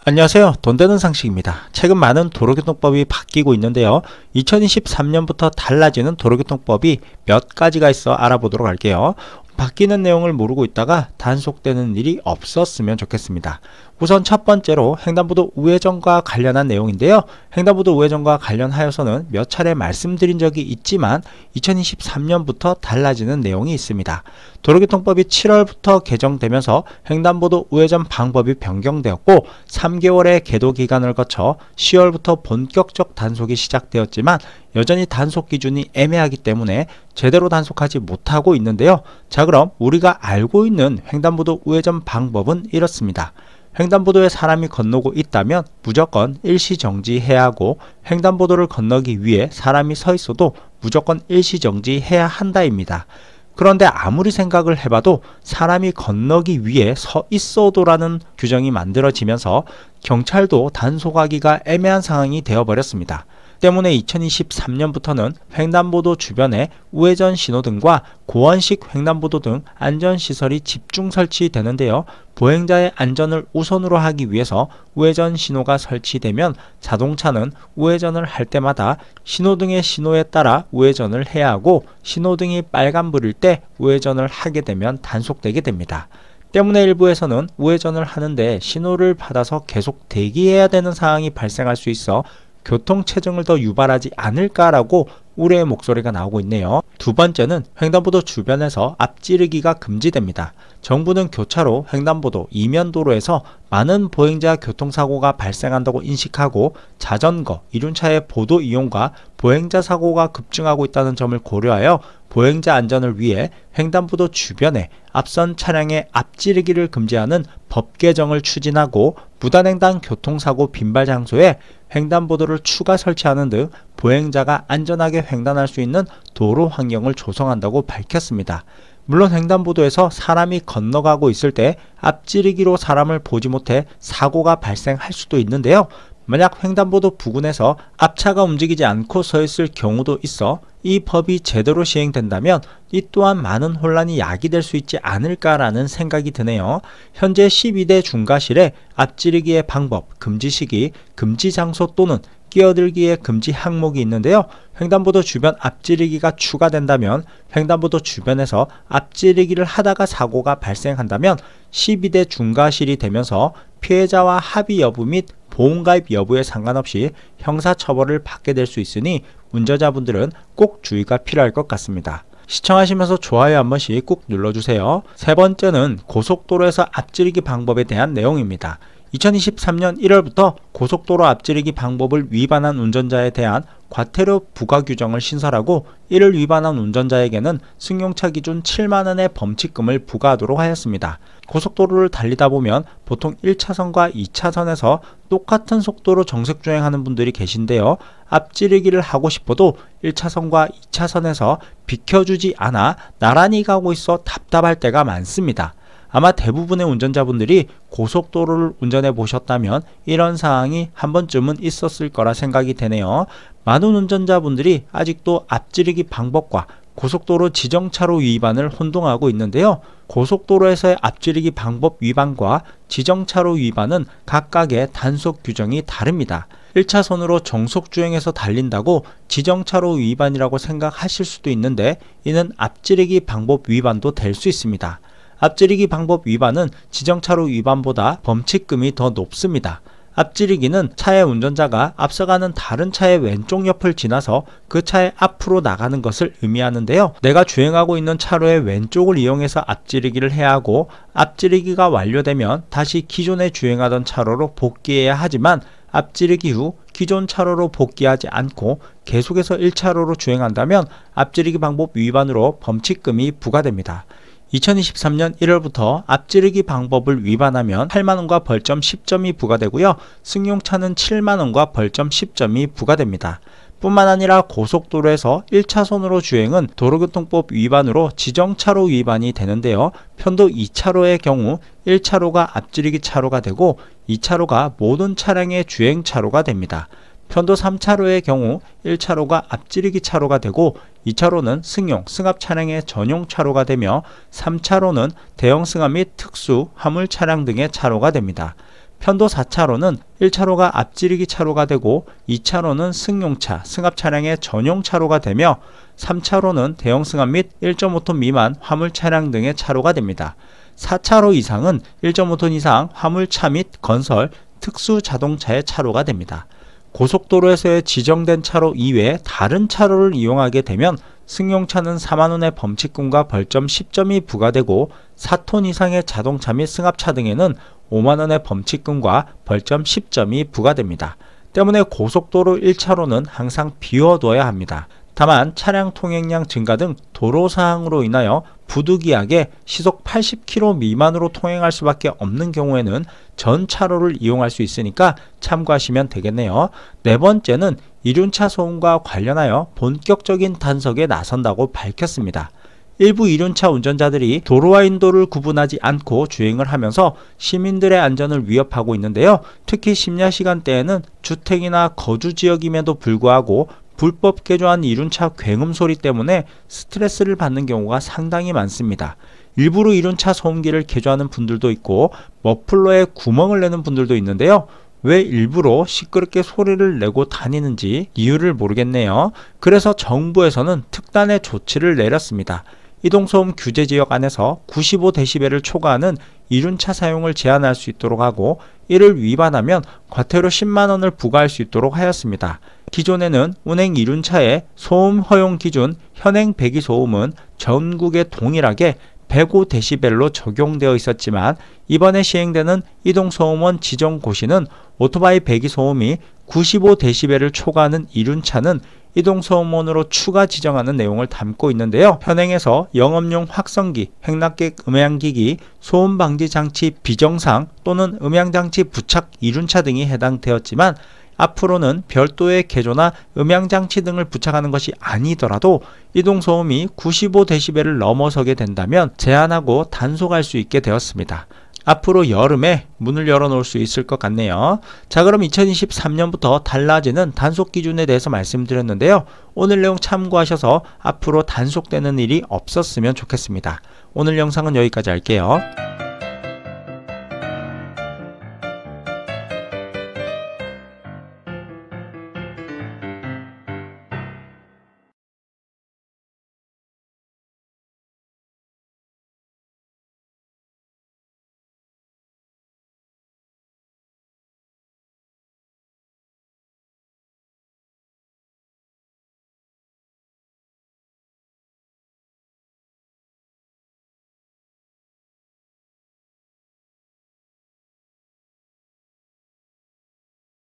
안녕하세요. 돈 되는 상식입니다. 최근 많은 도로교통법이 바뀌고 있는데요. 2023년부터 달라지는 도로교통법이 몇 가지가 있어 알아보도록 할게요. 바뀌는 내용을 모르고 있다가 단속되는 일이 없었으면 좋겠습니다. 우선 첫 번째로 횡단보도 우회전과 관련한 내용인데요. 횡단보도 우회전과 관련하여서는 몇 차례 말씀드린 적이 있지만 2023년부터 달라지는 내용이 있습니다. 도로교통법이 7월부터 개정되면서 횡단보도 우회전 방법이 변경되었고 3개월의 계도 기간을 거쳐 10월부터 본격적 단속이 시작되었지만 여전히 단속 기준이 애매하기 때문에 제대로 단속하지 못하고 있는데요. 자, 그럼 우리가 알고 있는 횡단보도 우회전 방법은 이렇습니다. 횡단보도에 사람이 건너고 있다면 무조건 일시정지해야 하고, 횡단보도를 건너기 위해 사람이 서 있어도 무조건 일시정지해야 한다입니다. 그런데 아무리 생각을 해봐도 사람이 건너기 위해 서 있어도라는 규정이 만들어지면서 경찰도 단속하기가 애매한 상황이 되어버렸습니다. 때문에 2023년부터는 횡단보도 주변에 우회전 신호등과 고원식 횡단보도 등 안전시설이 집중 설치되는데요. 보행자의 안전을 우선으로 하기 위해서 우회전 신호가 설치되면 자동차는 우회전을 할 때마다 신호등의 신호에 따라 우회전을 해야 하고, 신호등이 빨간불일 때 우회전을 하게 되면 단속되게 됩니다. 때문에 일부에서는 우회전을 하는데 신호를 받아서 계속 대기해야 되는 상황이 발생할 수 있어 교통체증을 더 유발하지 않을까라고 우려의 목소리가 나오고 있네요. 두 번째는 횡단보도 주변에서 앞지르기가 금지됩니다. 정부는 교차로, 횡단보도, 이면도로에서 많은 보행자 교통사고가 발생한다고 인식하고 자전거, 이륜차의 보도 이용과 보행자 사고가 급증하고 있다는 점을 고려하여 보행자 안전을 위해 횡단보도 주변에 앞선 차량의 앞지르기를 금지하는 법 개정을 추진하고, 무단횡단 교통사고 빈발 장소에 횡단보도를 추가 설치하는 등 보행자가 안전하게 횡단할 수 있는 도로 환경을 조성한다고 밝혔습니다. 물론 횡단보도에서 사람이 건너가고 있을 때 앞지르기로 사람을 보지 못해 사고가 발생할 수도 있는데요. 만약 횡단보도 부근에서 앞차가 움직이지 않고 서 있을 경우도 있어 이 법이 제대로 시행된다면 이 또한 많은 혼란이 야기될 수 있지 않을까라는 생각이 드네요. 현재 12대 중과실에 앞지르기의 방법, 금지 시기, 금지 장소 또는 끼어들기의 금지 항목이 있는데요. 횡단보도 주변 앞지르기가 추가된다면, 횡단보도 주변에서 앞지르기를 하다가 사고가 발생한다면 12대 중과실이 되면서 피해자와 합의 여부 및 보험가입 여부에 상관없이 형사처벌을 받게 될 수 있으니 운전자분들은 꼭 주의가 필요할 것 같습니다. 시청하시면서 좋아요 한 번씩 꾹 눌러주세요. 세 번째는 고속도로에서 앞지르기 방법에 대한 내용입니다. 2023년 1월부터 고속도로 앞지르기 방법을 위반한 운전자에 대한 과태료 부과 규정을 신설하고, 이를 위반한 운전자에게는 승용차 기준 7만원의 범칙금을 부과하도록 하였습니다. 고속도로를 달리다 보면 보통 1차선과 2차선에서 똑같은 속도로 정색주행하는 분들이 계신데요. 앞지르기를 하고 싶어도 1차선과 2차선에서 비켜주지 않아 나란히 가고 있어 답답할 때가 많습니다. 아마 대부분의 운전자분들이 고속도로를 운전해 보셨다면 이런 상황이 한 번쯤은 있었을 거라 생각이 되네요. 많은 운전자분들이 아직도 앞지르기 방법과 고속도로 지정차로 위반을 혼동하고 있는데요. 고속도로에서의 앞지르기 방법 위반과 지정차로 위반은 각각의 단속 규정이 다릅니다. 1차선으로 정속주행해서 달린다고 지정차로 위반이라고 생각하실 수도 있는데, 이는 앞지르기 방법 위반도 될 수 있습니다. 앞지르기 방법 위반은 지정차로 위반보다 범칙금이 더 높습니다. 앞지르기는 차의 운전자가 앞서가는 다른 차의 왼쪽 옆을 지나서 그 차의 앞으로 나가는 것을 의미하는데요. 내가 주행하고 있는 차로의 왼쪽을 이용해서 앞지르기를 해야 하고, 앞지르기가 완료되면 다시 기존에 주행하던 차로로 복귀해야 하지만 앞지르기 후 기존 차로로 복귀하지 않고 계속해서 1차로로 주행한다면 앞지르기 방법 위반으로 범칙금이 부과됩니다. 2023년 1월부터 앞지르기 방법을 위반하면 8만원과 벌점 10점이 부과되고요. 승용차는 7만원과 벌점 10점이 부과됩니다. 뿐만 아니라 고속도로에서 1차선으로 주행은 도로교통법 위반으로 지정차로 위반이 되는데요. 편도 2차로의 경우 1차로가 앞지르기 차로가 되고 2차로가 모든 차량의 주행차로가 됩니다. 편도 3차로의 경우 1차로가 앞지르기 차로가 되고 2차로는 승용, 승합 차량의 전용 차로가 되며 3차로는 대형 승합 및 특수, 화물 차량 등의 차로가 됩니다. 편도 4차로는 1차로가 앞지르기 차로가 되고 2차로는 승용차, 승합 차량의 전용 차로가 되며 3차로는 대형 승합 및 1.5톤 미만 화물 차량 등의 차로가 됩니다. 4차로 이상은 1.5톤 이상 화물차 및 건설, 특수 자동차의 차로가 됩니다. 고속도로에서의 지정된 차로 이외에 다른 차로를 이용하게 되면 승용차는 4만원의 범칙금과 벌점 10점이 부과되고 4톤 이상의 자동차 및 승합차 등에는 5만원의 범칙금과 벌점 10점이 부과됩니다. 때문에 고속도로 1차로는 항상 비워둬야 합니다. 다만 차량 통행량 증가 등 도로사항으로 인하여 부득이하게 시속 80km 미만으로 통행할 수밖에 없는 경우에는 전 차로를 이용할 수 있으니까 참고하시면 되겠네요. 네 번째는 이륜차 소음과 관련하여 본격적인 단속에 나선다고 밝혔습니다. 일부 이륜차 운전자들이 도로와 인도를 구분하지 않고 주행을 하면서 시민들의 안전을 위협하고 있는데요. 특히 심야 시간대에는 주택이나 거주지역임에도 불구하고 불법 개조한 이륜차 굉음 소리 때문에 스트레스를 받는 경우가 상당히 많습니다. 일부러 이륜차 소음기를 개조하는 분들도 있고 머플러에 구멍을 내는 분들도 있는데요. 왜 일부러 시끄럽게 소리를 내고 다니는지 이유를 모르겠네요. 그래서 정부에서는 특단의 조치를 내렸습니다. 이동소음 규제지역 안에서 95dB를 초과하는 이륜차 사용을 제한할 수 있도록 하고 이를 위반하면 과태료 10만원을 부과할 수 있도록 하였습니다. 기존에는 운행 이륜차의 소음 허용 기준 현행 배기소음은 전국에 동일하게 105dB로 적용되어 있었지만 이번에 시행되는 이동소음원 지정고시는 오토바이 배기소음이 95dB를 초과하는 이륜차는 이동소음원으로 추가 지정하는 내용을 담고 있는데요. 현행에서 영업용 확성기, 행락객 음향기기, 소음방지장치 비정상 또는 음향장치 부착 이륜차 등이 해당되었지만 앞으로는 별도의 개조나 음향장치 등을 부착하는 것이 아니더라도 이동소음이 95dB를 넘어서게 된다면 제한하고 단속할 수 있게 되었습니다. 앞으로 여름에 문을 열어놓을 수 있을 것 같네요. 자, 그럼 2023년부터 달라지는 단속 기준에 대해서 말씀드렸는데요. 오늘 내용 참고하셔서 앞으로 단속되는 일이 없었으면 좋겠습니다. 오늘 영상은 여기까지 할게요.